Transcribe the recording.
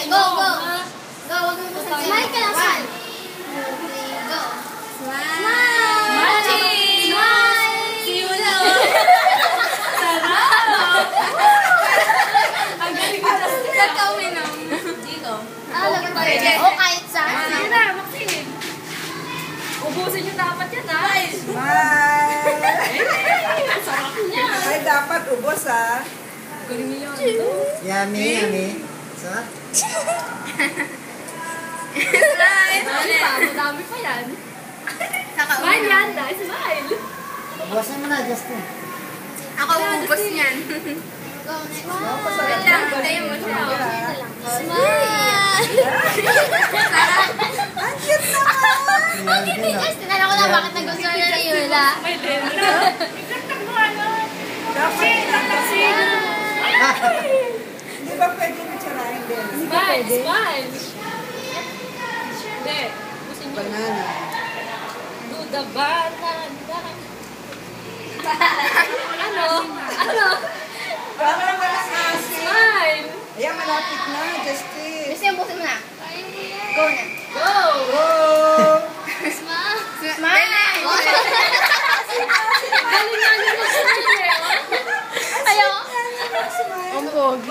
Go, go. Go, wag mo basta. Smile ka lang, smile. Go. Smile. Smile. Smile. Simula. Sarap. Ang galing ko na. Nagkawin na. Dito. O, kahit saan. Sige na, maksilin. Ubusin nyo dapat yan, ha? Smile. Sarap niya. Ay, dapat ubos, ha? Galing niyo. Yummy, yummy. Sarap. Smile. Dami pa yan. Smile yan, dahil smile. Ubusin mo na, Justin. Ako ubos niyan. Wait lang, tayo mo siya. Smile! Sarap! Ang cute naman! Ang cute ni Justin. Alam ko na bakit nagustuhan na ni Yula. Dapat Di ba pwede na tsarahin din? Smile! Smile! Hindi. Banana. Do the banana. Ano? Ano? Parang walang asin. Smile! Ayan, malapit na, Justin. Gusto yung busin mo na. Go na. Go! Go! Smile! Smile! Galing na nila smile eh. Ayaw. Smile. Ang pogi.